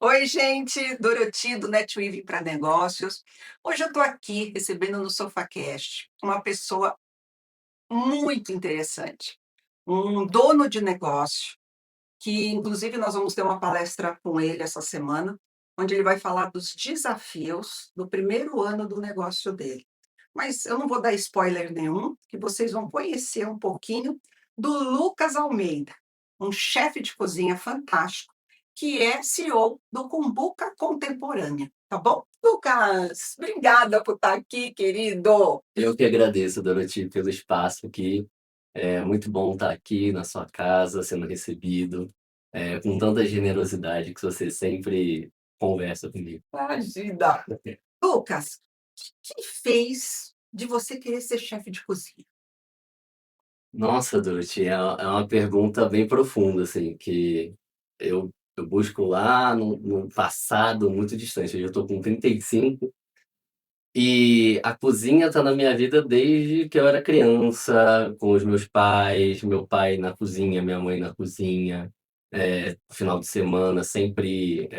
Oi, gente, Doroti do NetWeave para Negócios. Hoje eu estou aqui recebendo no SofaCast uma pessoa muito interessante, um dono de negócio, que inclusive nós vamos ter uma palestra com ele essa semana, onde ele vai falar dos desafios do primeiro ano do negócio dele. Mas eu não vou dar spoiler nenhum, que vocês vão conhecer um pouquinho do Lucas Almeida, um chefe de cozinha fantástico, que é CEO do Cumbuca Contemporânea. Tá bom? Lucas, obrigada por estar aqui, querido. Eu que agradeço, Dorothy, pelo espaço aqui. É muito bom estar aqui na sua casa, sendo recebido, com tanta generosidade que você sempre conversa comigo. Imagina. Lucas, o que fez de você querer ser chefe de cozinha? Nossa, Dorothy, é uma pergunta bem profunda, assim, que eu busco lá no passado muito distante. Eu estou com 35 e a cozinha está na minha vida desde que eu era criança, com os meus pais, meu pai na cozinha, minha mãe na cozinha, final de semana sempre,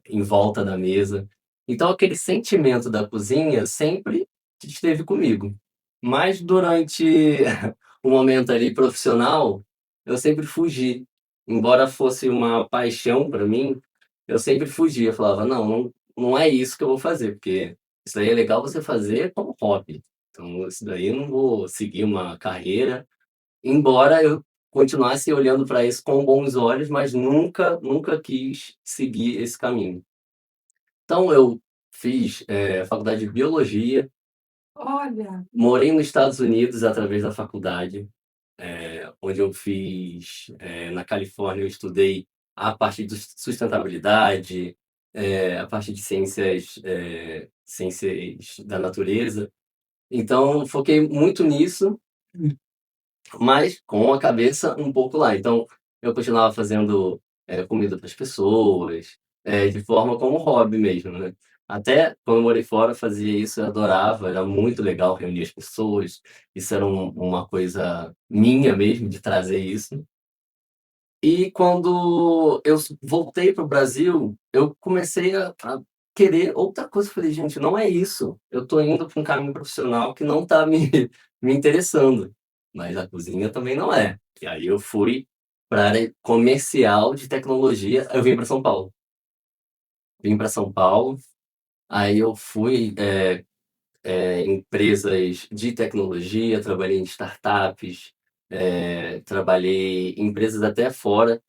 em volta da mesa. Então aquele sentimento da cozinha sempre esteve comigo. Mas durante o momento ali profissional, eu sempre fugi. Embora fosse uma paixão para mim, eu sempre fugia, eu falava: "Não é isso que eu vou fazer, porque isso daí é legal você fazer como hobby. Então isso daí eu não vou seguir uma carreira", embora eu continuasse olhando para isso com bons olhos, mas nunca quis seguir esse caminho. Então eu fiz, faculdade de biologia, Olha, morei nos Estados Unidos através da faculdade, onde eu fiz, na Califórnia eu estudei a parte de sustentabilidade, a parte de ciências da natureza. Então, foquei muito nisso, mas com a cabeça um pouco lá. Então, eu continuava fazendo, comida para as pessoas, de forma como hobby mesmo, né. Até quando eu morei fora, eu fazia isso, eu adorava, era muito legal reunir as pessoas, isso era uma coisa minha mesmo, de trazer isso. E quando eu voltei para o Brasil, eu comecei a querer outra coisa. Eu falei: "Gente, não é isso. Eu estou indo para um caminho profissional que não está me me interessando, mas a cozinha também não é". E aí eu fui para a área comercial de tecnologia, eu vim para São Paulo. Vim para São Paulo, aí eu fui, empresas de tecnologia, trabalhei em startups, trabalhei em empresas até fora,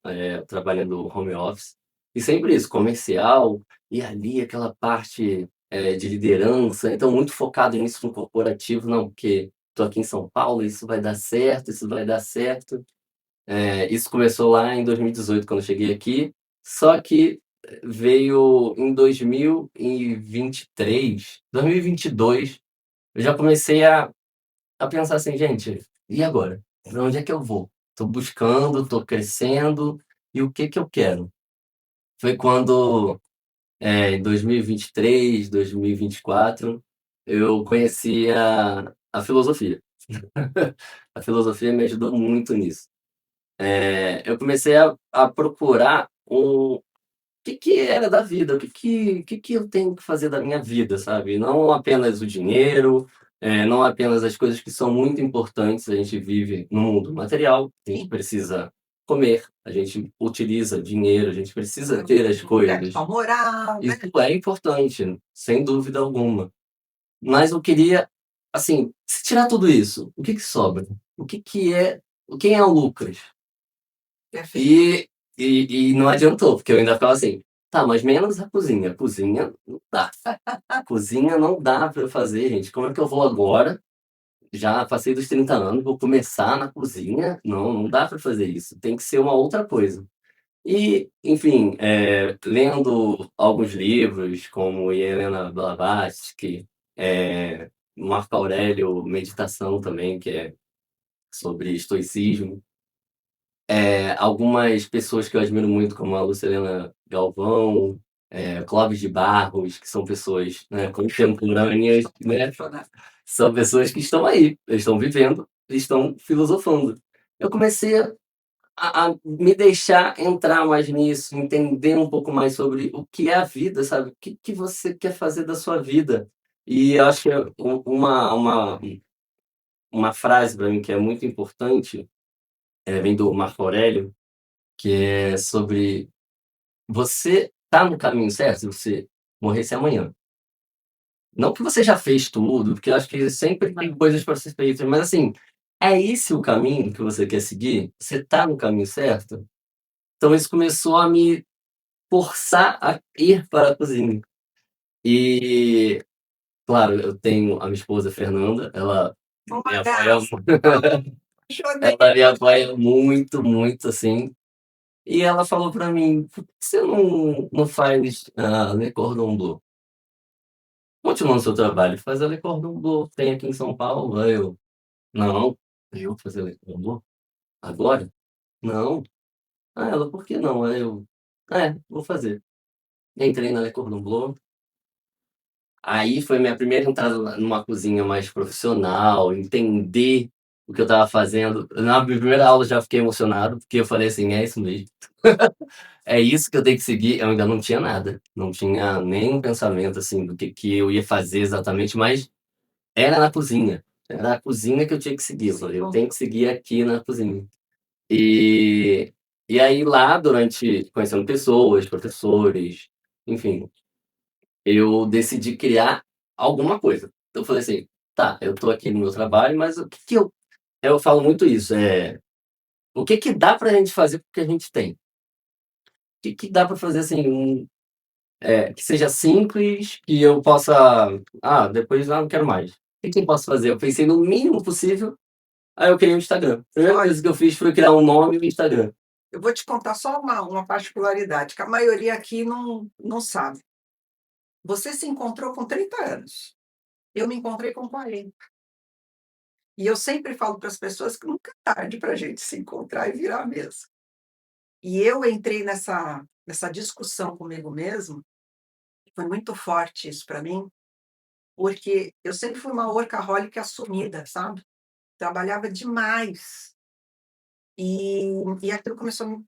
trabalhando home office, e sempre isso, comercial, e ali aquela parte, de liderança, então muito focado nisso no corporativo, não, porque estou aqui em São Paulo, isso vai dar certo, isso vai dar certo. Isso começou lá em 2018 quando eu cheguei aqui, só que veio em 2023, 2022 eu já comecei a pensar assim: "Gente, e agora? Pra onde é que eu vou? Tô buscando, tô crescendo, e o que que eu quero?". Foi quando, em 2023, 2024, eu conheci a filosofia. A filosofia me ajudou muito nisso. Eu comecei a procurar o que era da vida, o que eu tenho que fazer da minha vida, sabe? Não apenas o dinheiro, não apenas as coisas que são muito importantes, a gente vive no mundo material, a gente sim, precisa comer, a gente utiliza dinheiro, a gente precisa ter as lugar coisas. para morar, né? Isso é importante, sem dúvida alguma. Mas eu queria, assim, se tirar tudo isso, o que que sobra? O que que é quem é o Lucas? Perfeito. E e não adiantou, porque eu ainda ficava assim: "Tá, mas menos a cozinha não dá, cozinha não dá pra eu fazer, gente, como é que eu vou agora, já passei dos 30 anos, vou começar na cozinha? Não dá pra fazer isso, tem que ser uma outra coisa". E, enfim, lendo alguns livros como Helena Blavatsky, Marco Aurélio Meditação também, que é sobre estoicismo. Algumas pessoas que eu admiro muito, como a Lucilena Galvão, Clóvis de Barros, que são pessoas, né, contemporâneas, né, são pessoas que estão aí, eles estão vivendo, eles estão filosofando. Eu comecei a me deixar entrar mais nisso, entender um pouco mais sobre o que é a vida, sabe, o que você quer fazer da sua vida. E eu acho que uma frase para mim que é muito importante, vem do Marco Aurélio, que é sobre você tá no caminho certo se você morresse amanhã. Não que você já fez tudo, porque eu acho que sempre tem coisas para ser feitas, mas assim, é esse o caminho que você quer seguir? Você tá no caminho certo? Então isso começou a me forçar a ir para a cozinha. E, claro, eu tenho a minha esposa Fernanda, ela Uma me apoia graça, apaixonei. ela me apoia muito, muito, assim. E ela falou pra mim: "Por que você não faz, Le Cordon Bleu? Continua no seu trabalho, faz a Le Cordon Bleu, tem aqui em São Paulo". Aí eu: "Não, eu fazer Le Cordon Bleu? Agora? Não". Aí ela: "Por que não?". Aí eu: "É, vou fazer". Entrei na Le Cordon Bleu. Aí foi minha primeira entrada numa cozinha mais profissional, entender o que eu estava fazendo. Na minha primeira aula já fiquei emocionado, porque eu falei assim: "É isso mesmo, é isso que eu tenho que seguir". Eu ainda não tinha nada, não tinha nem um pensamento, assim, do que eu ia fazer exatamente, mas era na cozinha, era a cozinha que eu tinha que seguir. Eu falei: "Eu tenho que seguir aqui na cozinha". E e aí lá, durante conhecendo pessoas, professores, enfim, eu decidi criar alguma coisa. Então eu falei assim: "Tá, eu tô aqui no meu trabalho, mas o que que eu falo muito isso, o que que dá pra gente fazer com o que a gente tem? O que que dá pra fazer, assim, que seja simples, que eu possa depois, não quero mais. O que que eu posso fazer?". Eu pensei no mínimo possível, aí eu criei um Instagram. A primeira Olha, coisa que eu fiz foi criar um nome e um Instagram. eu vou te contar só uma particularidade que a maioria aqui não sabe. Você se encontrou com 30 anos, eu me encontrei com 40. E eu sempre falo para as pessoas que nunca é tarde para a gente se encontrar e virar a mesa. E eu entrei nessa discussão comigo mesmo, foi muito forte isso para mim, porque eu sempre fui uma workaholic assumida, sabe. Trabalhava demais, e aquilo começou a me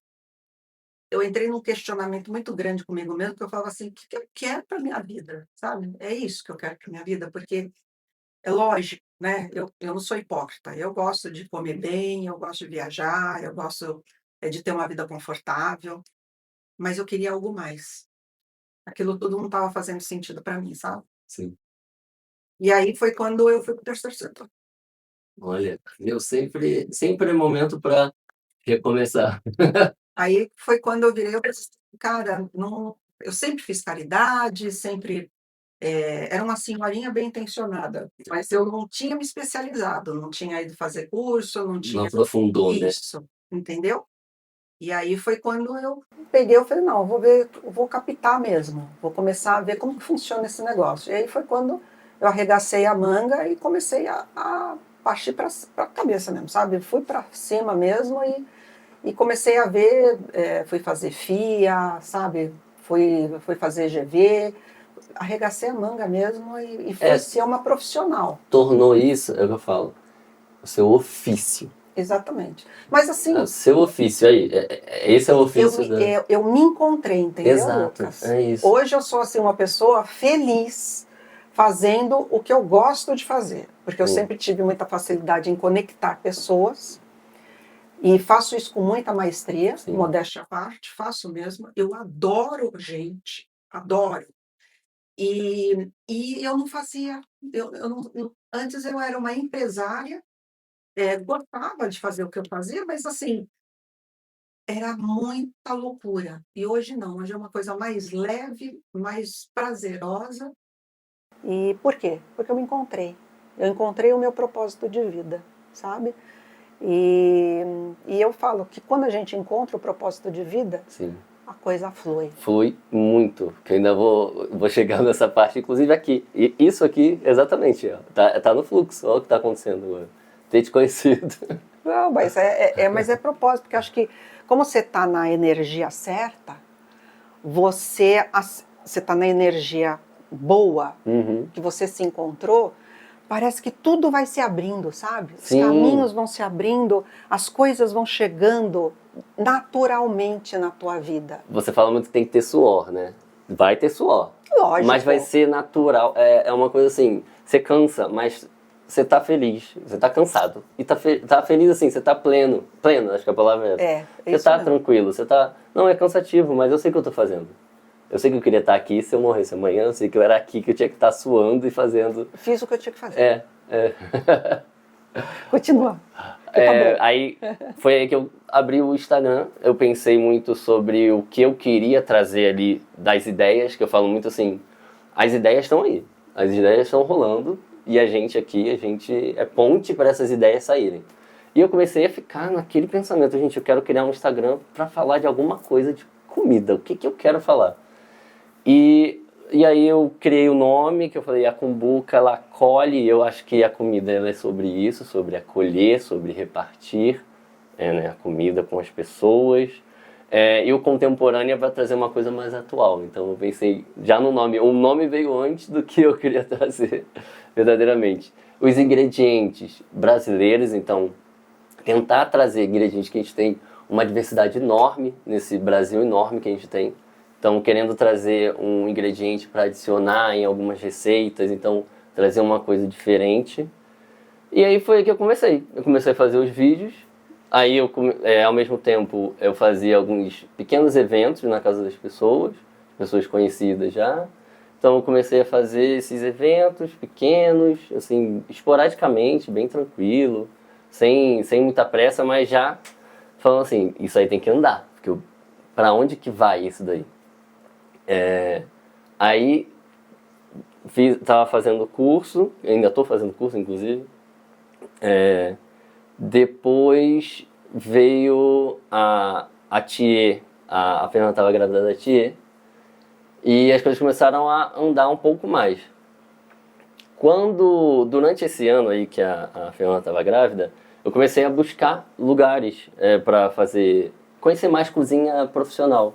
eu entrei num questionamento muito grande comigo mesmo, que eu falava assim: "O que que eu quero para minha vida?", sabe. É isso que eu quero para minha vida, porque é lógico, né, eu não sou hipócrita, eu gosto de comer bem, eu gosto de viajar, eu gosto, de ter uma vida confortável, mas eu queria algo mais. Aquilo tudo não estava fazendo sentido para mim, sabe. Sim. E aí foi quando eu fui para o terceiro setor. Olha, eu sempre é momento para recomeçar. Aí foi quando eu virei, eu pensei: "Cara, não", eu sempre fiz caridade, sempre, era uma senhorinha bem intencionada, mas eu não tinha me especializado, não tinha ido fazer curso, não Não tinha aprofundou, né. isso, entendeu? E aí foi quando eu peguei, eu falei: "Não, eu vou ver, eu vou captar mesmo, vou começar a ver como que funciona esse negócio". E aí foi quando eu arregacei a manga e comecei a partir para a cabeça mesmo, sabe. Fui para cima mesmo e comecei a ver, fui fazer FIA, sabe, fui fazer GV, arregacei a manga mesmo e fui É, ser uma profissional. tornou isso, é o que eu falo, o seu ofício. Exatamente. Mas É o assim, seu ofício aí, esse é o Eu ofício me da eu eu me encontrei, entendeu, exato, Lucas? é isso. Hoje eu sou, assim, uma pessoa feliz fazendo o que eu gosto de fazer, porque eu Sim, sempre tive muita facilidade em conectar pessoas e faço isso com muita maestria, sim. modéstia à parte, faço mesmo. Eu adoro gente, adoro. E eu não fazia, eu não antes eu era uma empresária, gostava de fazer o que eu fazia, mas assim, era muita loucura. E hoje não, hoje é uma coisa mais leve, mais prazerosa. E por quê? Porque eu me encontrei. Eu encontrei o meu propósito de vida, sabe? E, e eu falo que quando a gente encontra o propósito de vida, Sim. a coisa flui. Flui muito, que eu ainda vou chegar nessa parte, inclusive aqui. E isso aqui, exatamente, ó, tá no fluxo, olha o que tá acontecendo agora. Ter te conhecido. Não, mas mas é propósito, porque eu acho que como você está na energia certa, você está na energia boa, Uhum. que você se encontrou, parece que tudo vai se abrindo, sabe? Os Sim, caminhos vão se abrindo, as coisas vão chegando naturalmente na tua vida? Você fala muito que tem que ter suor, né? Vai ter suor. Lógico. Mas vai ser natural. É uma coisa assim, você cansa, mas você tá feliz, você tá cansado. E tá feliz assim, você tá pleno. Pleno, acho que a palavra é essa. Você isso tá mesmo. tranquilo, você tá... Não, é cansativo, mas eu sei o que eu tô fazendo. Eu sei que eu queria estar aqui se eu morresse amanhã, eu sei que eu era aqui, que eu tinha que estar suando e fazendo. Fiz o que eu tinha que fazer. É. Continua. Tá bom. Aí foi aí que eu abri o Instagram. Eu pensei muito sobre o que eu queria trazer ali das ideias, que eu falo muito assim, as ideias estão aí, as ideias estão rolando e a gente aqui, a gente é ponte para essas ideias saírem. E eu comecei a ficar naquele pensamento, gente, eu quero criar um Instagram para falar de alguma coisa de comida, o que que eu quero falar? E aí eu criei o nome, que eu falei, a Cumbuca, ela acolhe, eu acho que a comida ela é sobre isso, sobre acolher, sobre repartir né, a comida com as pessoas. E o Contemporânea vai trazer uma coisa mais atual, então eu pensei já no nome, o nome veio antes do que eu queria trazer, verdadeiramente. Os ingredientes brasileiros, então, tentar trazer ingredientes que a gente tem uma diversidade enorme nesse Brasil enorme que a gente tem. Então, querendo trazer um ingrediente para adicionar em algumas receitas, então trazer uma coisa diferente. E aí foi aí que eu comecei. Eu comecei a fazer os vídeos. Aí, ao mesmo tempo, eu fazia alguns pequenos eventos na casa das pessoas conhecidas já. Então, eu comecei a fazer esses eventos pequenos, assim, esporadicamente, bem tranquilo, sem muita pressa, mas já falando assim, isso aí tem que andar, porque para onde que vai isso daí? Aí tava fazendo curso, ainda estou fazendo curso inclusive. Depois veio a Thier, a Fernanda estava grávida da Thier, e as coisas começaram a andar um pouco mais. Durante esse ano aí que a Fernanda estava grávida, eu comecei a buscar lugares para conhecer mais cozinha profissional.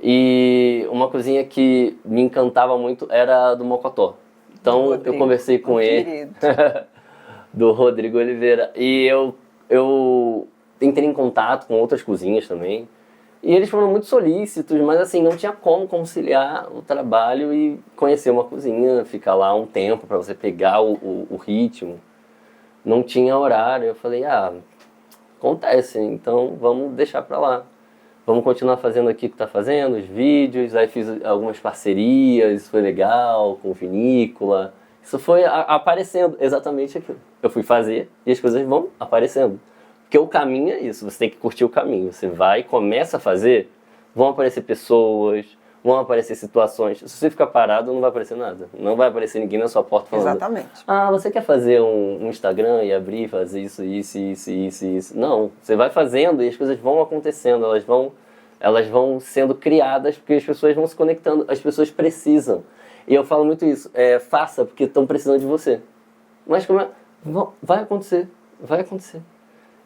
E uma cozinha que me encantava muito era a do Mocotó. Então eu conversei com ele, do Rodrigo Oliveira, e eu entrei em contato com outras cozinhas também. E eles foram muito solícitos, mas assim, não tinha como conciliar o trabalho e conhecer uma cozinha, ficar lá um tempo para você pegar o ritmo. Não tinha horário. Eu falei, acontece, então vamos deixar para lá. Vamos continuar fazendo aqui o que está fazendo, os vídeos. Aí fiz algumas parcerias, isso foi legal, com vinícola. Isso foi aparecendo, exatamente aquilo. Eu fui fazer e as coisas vão aparecendo. Porque o caminho é isso, você tem que curtir o caminho. Você vai, começa a fazer, vão aparecer pessoas, vão aparecer situações. Se você ficar parado, não vai aparecer nada. Não vai aparecer ninguém na sua porta falando... Exatamente. Você quer fazer um Instagram e abrir, fazer isso? Não, você vai fazendo e as coisas vão acontecendo, elas vão sendo criadas porque as pessoas vão se conectando, as pessoas precisam. E eu falo muito isso, faça porque estão precisando de você. Mas como é? Vai acontecer.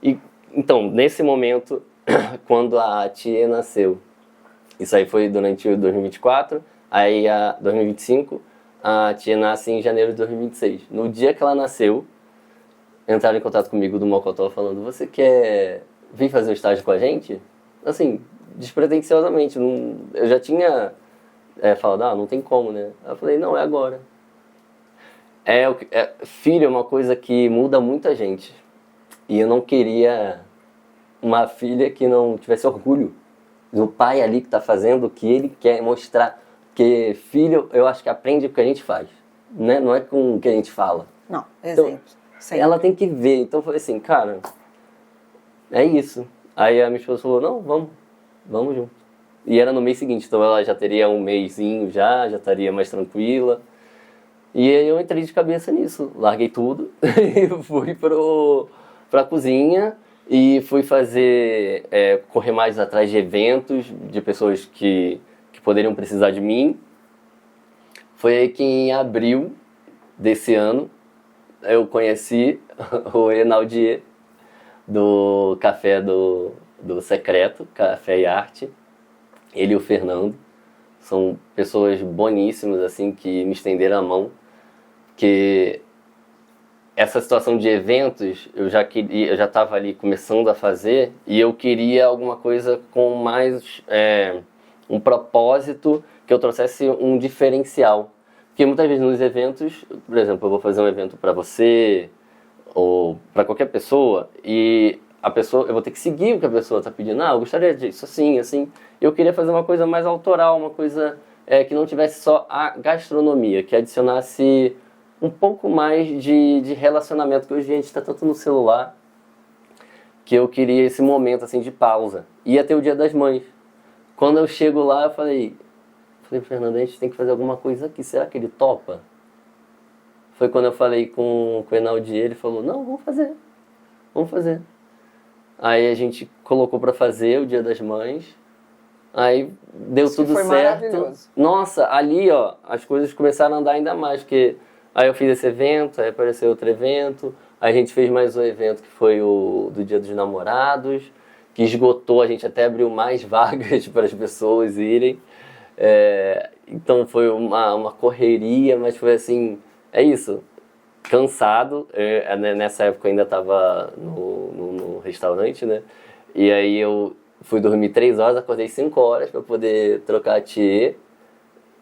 E, então, nesse momento, quando a Tia nasceu, isso aí foi durante o 2024, aí 2025, a Tia nasce em janeiro de 2026. No dia que ela nasceu, entraram em contato comigo do Mocotó falando, você quer vir fazer um estágio com a gente? Assim, despretensiosamente, eu já tinha falado, não tem como, né? Eu falei, não, é agora. Filho é uma coisa que muda muita gente. E eu não queria uma filha que não tivesse orgulho do pai ali que está fazendo o que ele quer mostrar. Porque filho, eu acho que aprende com o que a gente faz, né? Não é com o que a gente fala. Não, exemplo. Então, ela tem que ver. Então eu falei assim, cara, é isso. Aí a minha esposa falou, não, vamos junto. E era no mês seguinte, então ela já teria um mêsinho já estaria mais tranquila. E aí eu entrei de cabeça nisso, larguei tudo e fui pra cozinha e fui correr mais atrás de eventos, de pessoas que poderiam precisar de mim. Foi aí que em abril desse ano eu conheci o Enaldier do Café do Secreto, Café e Arte. Ele e o Fernando são pessoas boníssimas assim que me estenderam a mão, que essa situação de eventos, eu já estava ali começando a fazer e eu queria alguma coisa com mais um propósito, que eu trouxesse um diferencial. Porque muitas vezes nos eventos, por exemplo, eu vou fazer um evento para você ou para qualquer pessoa e eu vou ter que seguir o que a pessoa está pedindo. Eu gostaria disso assim, assim. Eu queria fazer uma coisa mais autoral, uma coisa que não tivesse só a gastronomia, que adicionasse um pouco mais de relacionamento, que hoje a gente está tanto no celular, que eu queria esse momento assim de pausa. Ia ter o Dia das Mães. Quando eu chego lá, eu falei, Fernando, a gente tem que fazer alguma coisa aqui, será que ele topa? Foi quando eu falei com o Enaldi, ele falou, não, vamos fazer. Aí a gente colocou para fazer o Dia das Mães, aí deu Isso tudo foi certo. maravilhoso. Nossa, ali ó, as coisas começaram a andar ainda mais, porque aí eu fiz esse evento, aí apareceu outro evento, aí a gente fez mais um evento que foi o do Dia dos Namorados, que esgotou, a gente até abriu mais vagas para as pessoas irem. Então foi uma correria, mas foi assim, é isso, cansado. Nessa época eu ainda estava no restaurante, né? E aí eu fui dormir 3 horas, acordei 5 horas para poder trocar a Thier,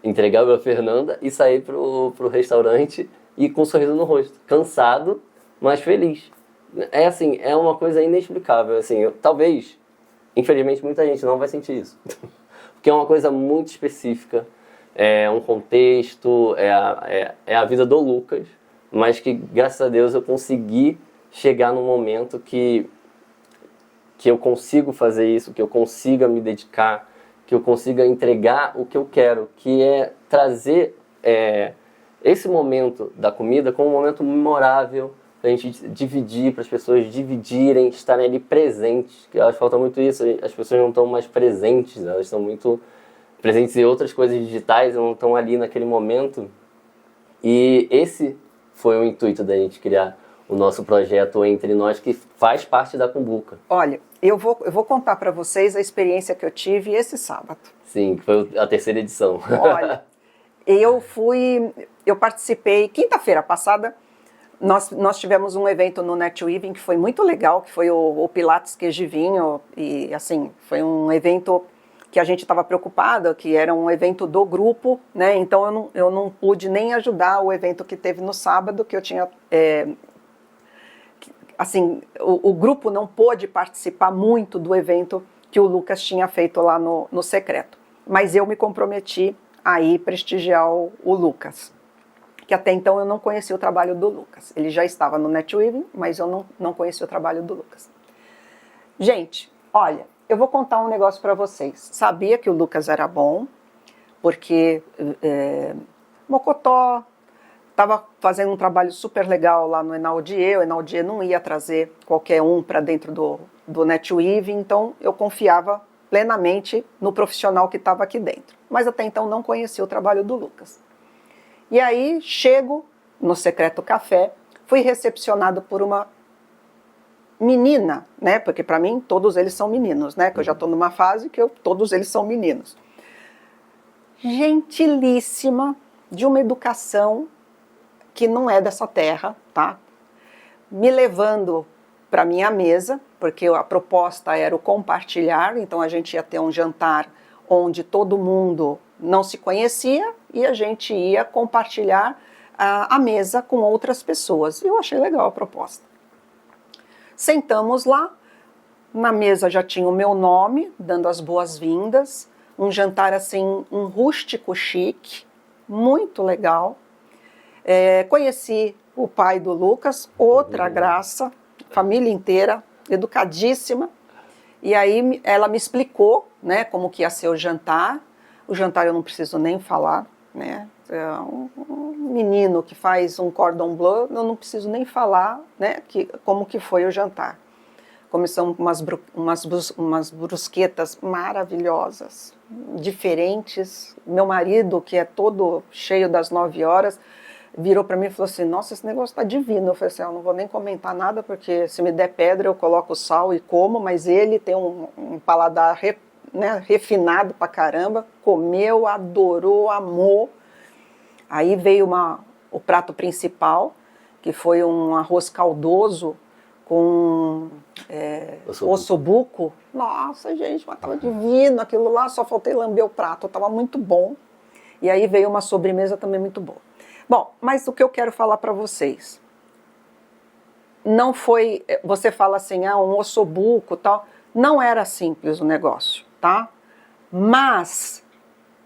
entregar pra Fernanda e sair pro restaurante e com um sorriso no rosto, cansado, mas feliz. É assim, é uma coisa inexplicável, assim, talvez, infelizmente muita gente não vai sentir isso, porque é uma coisa muito específica, é um contexto, é a vida do Lucas, mas que graças a Deus eu consegui chegar num momento que eu consigo fazer isso, que eu consiga me dedicar, que eu consiga entregar o que eu quero, que é trazer esse momento da comida como um momento memorável, para a gente dividir, para as pessoas dividirem, estarem ali presentes, que elas falta muito isso, as pessoas não estão mais presentes, elas estão muito presentes em outras coisas digitais, não estão ali naquele momento. E esse foi o intuito da gente criar o nosso projeto Entre Nós, que faz parte da Cumbuca. Olha, eu vou contar para vocês a experiência que eu tive esse sábado. Sim, que foi a 3ª edição. Olha, eu participei, quinta-feira passada, nós tivemos um evento no NetWeaving que foi muito legal, que foi o Pilates Queijo e Vinho, e assim, foi um evento que a gente estava preocupada, que era um evento do grupo, né? Então eu não pude nem ajudar o evento que teve no sábado, que eu tinha... assim, o grupo não pôde participar muito do evento que o Lucas tinha feito lá no secreto. Mas eu me comprometi a ir prestigiar o Lucas, que até então eu não conhecia o trabalho do Lucas. Ele já estava no NetWeaving, mas eu não conhecia o trabalho do Lucas. Gente, olha, eu vou contar um negócio para vocês. Sabia que o Lucas era bom, porque Mocotó estava fazendo um trabalho super legal lá no Enaldier. O Enaldier não ia trazer qualquer um para dentro do NetWeaving, então eu confiava plenamente no profissional que estava aqui dentro. Mas até então não conhecia o trabalho do Lucas. E aí chego no Secreto Café, fui recepcionado por uma menina, né? Porque para mim todos eles são meninos, né? Que eu já estou numa fase que todos eles são meninos. Gentilíssima, de uma educação que não é dessa terra, tá? Me levando para minha mesa, porque a proposta era o compartilhar, então a gente ia ter um jantar onde todo mundo não se conhecia e a gente ia compartilhar a mesa com outras pessoas. Eu achei legal a proposta. Sentamos lá, na mesa já tinha o meu nome, dando as boas-vindas, um jantar assim, um rústico chique, muito legal. Conheci o pai do Lucas, outra graça, família inteira, educadíssima. E aí ela me explicou, né, como que ia ser o jantar. O jantar eu não preciso nem falar, né? Um menino que faz um cordon bleu, eu não preciso nem falar, né, como que foi o jantar. Começamos umas brusquetas maravilhosas, diferentes. Meu marido, que é todo cheio das 9 horas, virou para mim e falou assim, nossa, esse negócio tá divino. Eu falei assim, eu não vou nem comentar nada, porque se me der pedra eu coloco sal e como, mas ele tem um paladar refinado pra caramba, comeu, adorou, amou. Aí veio o prato principal, que foi um arroz caldoso com ossobuco. Nossa, gente, mas estava divino aquilo lá, só faltei lamber o prato, estava muito bom. E aí veio uma sobremesa também muito boa. Bom, mas o que eu quero falar para vocês, não foi, você fala assim, um ossobuco e tal, não era simples o negócio, tá? Mas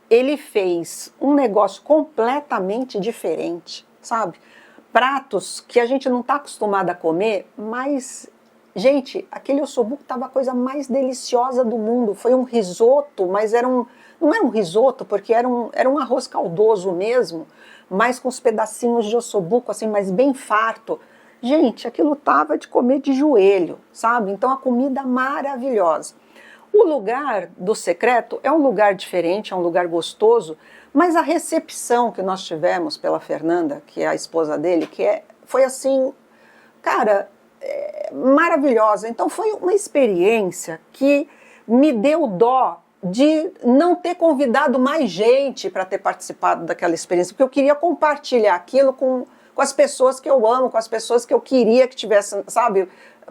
ele fez um negócio completamente diferente, sabe? Pratos que a gente não está acostumado a comer, mas, gente, aquele ossobuco estava a coisa mais deliciosa do mundo. Foi um risoto, mas não era um risoto, porque era um arroz caldoso mesmo, mas com os pedacinhos de ossobuco, assim, mas bem farto. Gente, aquilo tava de comer de joelho, sabe? Então a comida maravilhosa. O lugar do secreto é um lugar diferente, é um lugar gostoso, mas a recepção que nós tivemos pela Fernanda, que é a esposa dele, foi assim, cara, maravilhosa. Então foi uma experiência que me deu dó de não ter convidado mais gente para ter participado daquela experiência, porque eu queria compartilhar aquilo com as pessoas que eu amo, com as pessoas que eu queria que tivessem, sabe,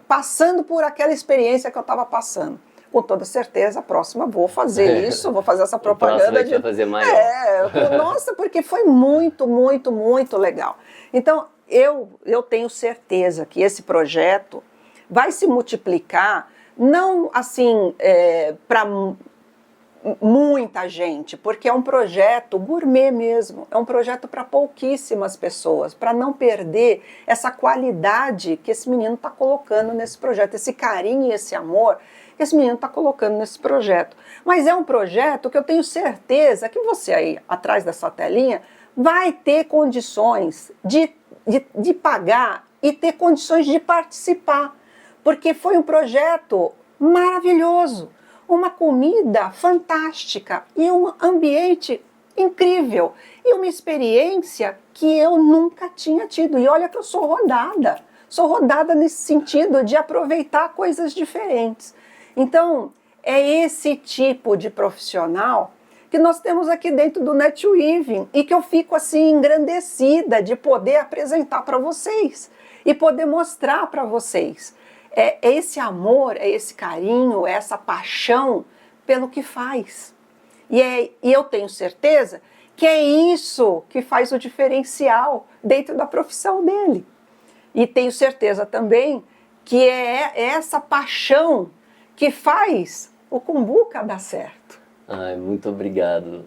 passando por aquela experiência que eu estava passando. Com toda certeza, a próxima vou fazer isso, vou fazer essa propaganda. Vai fazer maior. Nossa, porque foi muito, muito, muito legal. Então, eu tenho certeza que esse projeto vai se multiplicar, não assim, para muita gente, porque é um projeto gourmet mesmo, é um projeto para pouquíssimas pessoas, para não perder essa qualidade que esse menino está colocando nesse projeto, esse carinho e esse amor que esse menino está colocando nesse projeto. Mas é um projeto que eu tenho certeza que você aí, atrás dessa telinha, vai ter condições de pagar e ter condições de participar, porque foi um projeto maravilhoso, uma comida fantástica e um ambiente incrível e uma experiência que eu nunca tinha tido. E olha que eu sou rodada nesse sentido de aproveitar coisas diferentes. Então, é esse tipo de profissional que nós temos aqui dentro do NetWeaving e que eu fico assim engrandecida de poder apresentar para vocês e poder mostrar para vocês. É esse amor, é esse carinho, é essa paixão pelo que faz. E eu tenho certeza que é isso que faz o diferencial dentro da profissão dele. E tenho certeza também que é essa paixão que faz o Cumbuca dar certo. Ai, muito obrigado,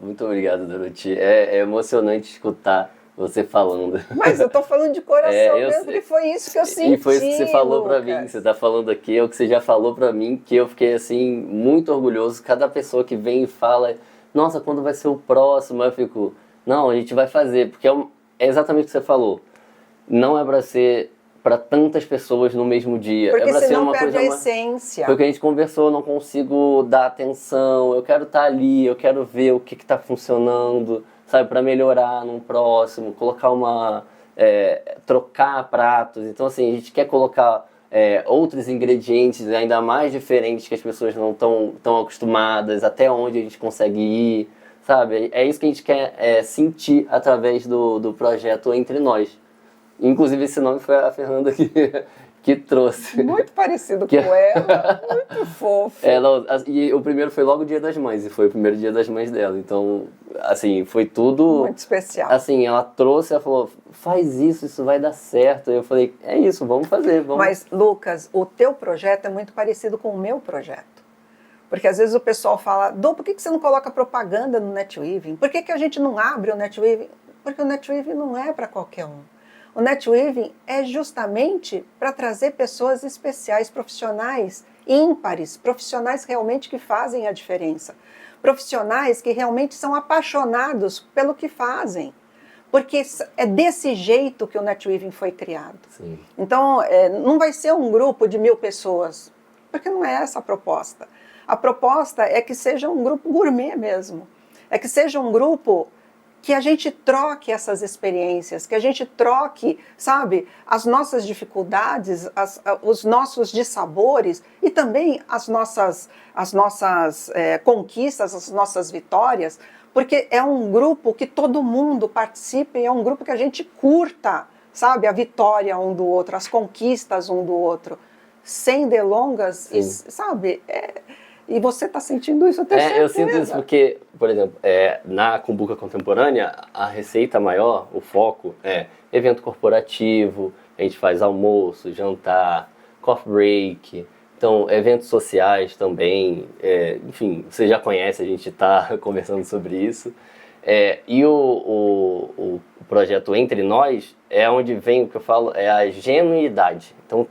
Dorothy. É emocionante escutar você falando. Mas eu tô falando de coração mesmo, e foi isso que eu senti. E foi isso que você falou pra mim, você tá falando aqui, é o que você já falou pra mim, que eu fiquei assim, muito orgulhoso. Cada pessoa que vem e fala, nossa, quando vai ser o próximo? Eu fico, não, a gente vai fazer, porque é exatamente o que você falou. Não é pra ser para tantas pessoas no mesmo dia. Porque é pra senão ser uma perde coisa a essência. Porque a gente conversou, eu não consigo dar atenção, eu quero estar ali, eu quero ver o que está funcionando, sabe, para melhorar num próximo, colocar trocar pratos. Então, assim, a gente quer colocar outros ingredientes ainda mais diferentes que as pessoas não estão tão acostumadas, até onde a gente consegue ir, sabe? É isso que a gente quer sentir através do projeto Entre Nós. Inclusive, esse nome foi a Fernanda que trouxe. Muito parecido com ela, muito fofo. E o primeiro foi logo o Dia das Mães, e foi o primeiro Dia das Mães dela. Então, assim, foi tudo... Muito especial. Assim, ela trouxe, ela falou, faz isso vai dar certo. Eu falei, é isso, vamos fazer. Vamos. Mas, Lucas, o teu projeto é muito parecido com o meu projeto. Porque às vezes o pessoal fala, por que você não coloca propaganda no NetWeaving? Por que a gente não abre o NetWeaving? Porque o NetWeaving não é para qualquer um. O NetWeaving é justamente para trazer pessoas especiais, profissionais ímpares, profissionais realmente que fazem a diferença. Profissionais que realmente são apaixonados pelo que fazem. Porque é desse jeito que o NetWeaving foi criado. Sim. Então, não vai ser um grupo de 1000 pessoas, porque não é essa a proposta. A proposta é que seja um grupo gourmet mesmo. É que seja um grupo que a gente troque essas experiências, que a gente troque, sabe, as nossas dificuldades, os nossos dissabores e também as nossas conquistas, as nossas vitórias, porque é um grupo que todo mundo participe, é um grupo que a gente curta, sabe? A vitória um do outro, as conquistas um do outro, sem delongas, e, sabe? E você está sentindo isso, eu tenho certeza. Eu sinto isso porque, por exemplo, na Cumbuca Contemporânea, a receita maior, o foco é evento corporativo, a gente faz almoço, jantar, coffee break, então eventos sociais também, enfim, você já conhece, a gente está conversando sobre isso. E o projeto Entre Nós é onde vem o que eu falo, é a genuinidade. Então,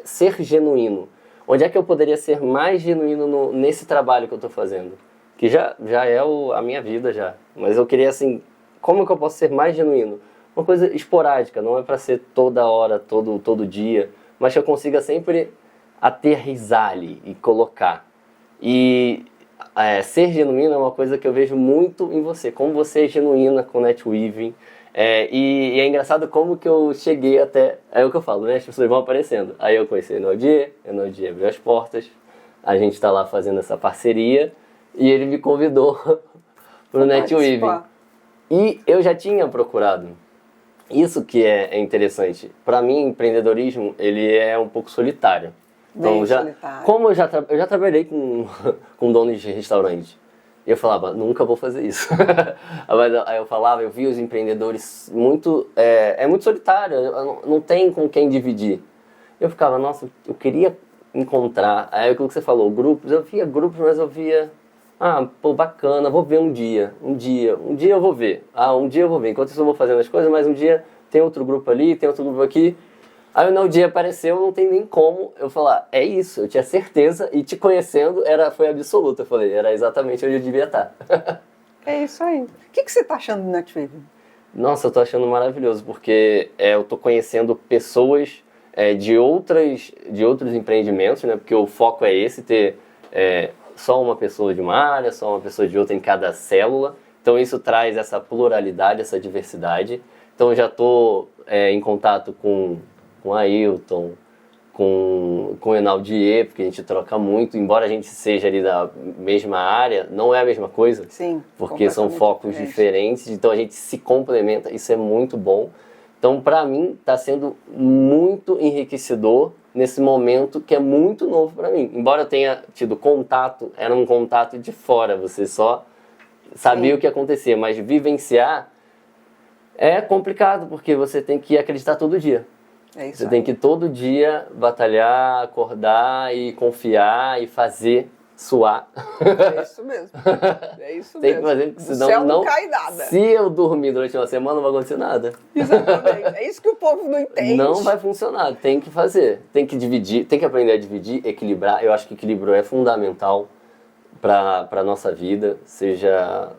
ser genuíno. Onde é que eu poderia ser mais genuíno nesse trabalho que eu estou fazendo? Que já é a minha vida já. Mas eu queria assim, como que eu posso ser mais genuíno? Uma coisa esporádica, não é para ser toda hora, todo dia, mas que eu consiga sempre aterrissar ali e colocar. E ser genuíno é uma coisa que eu vejo muito em você, como você é genuína com NetWeaving. E é engraçado como que eu cheguei até... É o que eu falo, né? As pessoas vão aparecendo. Aí eu conheci o Enaldier abriu as portas, a gente está lá fazendo essa parceria e ele me convidou para o NetWeaving. E eu já tinha procurado. Isso que é interessante. Para mim, empreendedorismo, ele é um pouco solitário. Então, como eu já trabalhei com donos de restaurante, eu falava, nunca vou fazer isso. Aí eu falava, eu vi os empreendedores muito solitário, não tem com quem dividir. Eu ficava, nossa, eu queria encontrar, aí aquilo que você falou, grupos, eu via grupos, mas eu via, bacana, vou ver um dia eu vou ver, enquanto isso eu vou fazendo as coisas, mas um dia tem outro grupo ali, tem outro grupo aqui. Aí no dia apareceu, não tem nem como eu falar, é isso, eu tinha certeza, e te conhecendo foi absoluta. Eu falei, era exatamente onde eu devia estar. É isso aí. O que você está achando do NetWeaving? Nossa, eu tô achando maravilhoso, porque eu tô conhecendo pessoas de outros empreendimentos, né? Porque o foco é esse, ter só uma pessoa de uma área, só uma pessoa de outra em cada célula. Então isso traz essa pluralidade, essa diversidade. Então eu já tô em contato com a Ailton, com o Enaldier, porque a gente troca muito, embora a gente seja ali da mesma área, não é a mesma coisa. Sim. Porque são focos diferentes, então a gente se complementa, isso é muito bom. Então, para mim, está sendo muito enriquecedor nesse momento que é muito novo para mim. Embora eu tenha tido contato, era um contato de fora, você só sabia o que acontecia, mas vivenciar é complicado, porque você tem que acreditar todo dia. Você tem que todo dia batalhar, acordar e confiar e fazer, suar. É isso mesmo. Tem que fazer, porque senão não cai nada. Se eu dormir durante uma semana, não vai acontecer nada. Exatamente. É isso que o povo não entende. Não vai funcionar. Tem que fazer. Tem que dividir, tem que aprender a dividir, equilibrar. Eu acho que equilíbrio é fundamental para a nossa vida, seja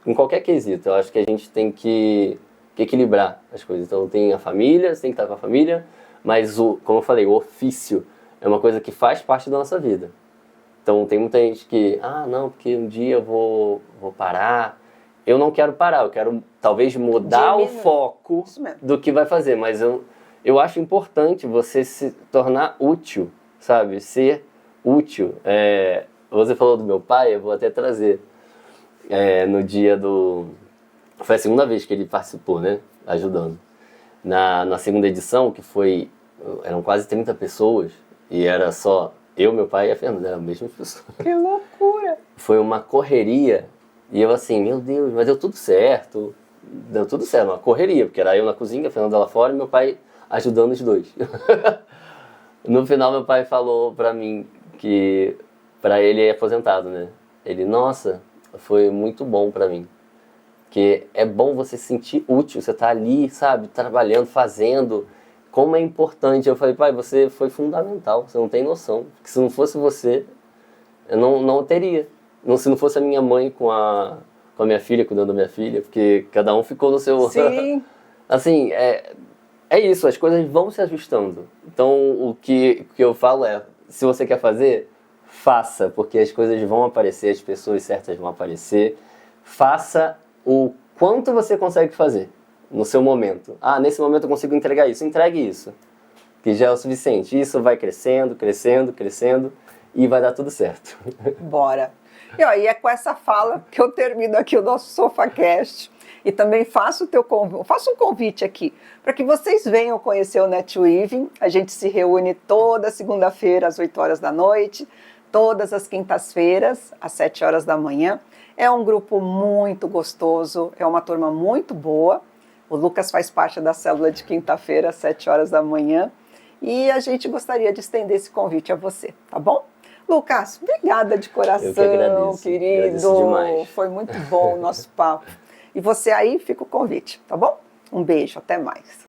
em qualquer quesito. Eu acho que a gente tem que equilibrar as coisas. Então tem a família, você tem que estar com a família, mas como eu falei, o ofício é uma coisa que faz parte da nossa vida. Então tem muita gente que, não, porque um dia eu vou parar. Eu não quero parar, eu quero talvez mudar o foco do que vai fazer, mas eu acho importante você se tornar útil, sabe? Ser útil. Você falou do meu pai, eu vou até trazer. No dia Foi a segunda vez que ele participou, né? Ajudando. Na segunda edição, que eram quase 30 pessoas, e era só eu, meu pai e a Fernanda, eram as mesmas pessoas. Que loucura! Foi uma correria, e eu assim, meu Deus, mas deu tudo certo, uma correria, porque era eu na cozinha, a Fernanda lá fora e meu pai ajudando os dois. No final, meu pai falou pra mim que pra ele é aposentado, né? Ele, nossa, foi muito bom pra mim. Porque é bom você se sentir útil, você tá ali, sabe, trabalhando, fazendo, como é importante. Eu falei, pai, você foi fundamental, você não tem noção. Porque se não fosse você, eu não teria. Se não fosse a minha mãe com a minha filha, cuidando da minha filha, porque cada um ficou no seu... Sim. Assim, é isso, as coisas vão se ajustando. Então, o que eu falo se você quer fazer, faça, porque as coisas vão aparecer, as pessoas certas vão aparecer. Faça o quanto você consegue fazer no seu momento. Nesse momento eu consigo entregar isso. Entregue isso, que já é o suficiente. Isso vai crescendo, crescendo, crescendo e vai dar tudo certo. Bora. E é com essa fala que eu termino aqui o nosso SofaCast. E também faço um convite aqui para que vocês venham conhecer o NetWeaving. A gente se reúne toda segunda-feira às 8 horas da noite, todas as quintas-feiras às 7 horas da manhã. É um grupo muito gostoso, é uma turma muito boa. O Lucas faz parte da célula de quinta-feira às 7 horas da manhã. E a gente gostaria de estender esse convite a você, tá bom? Lucas, obrigada de coração, Eu que agradeço. querido. Agradeço demais. Foi muito bom o nosso papo. E você aí, fica o convite, tá bom? Um beijo, até mais.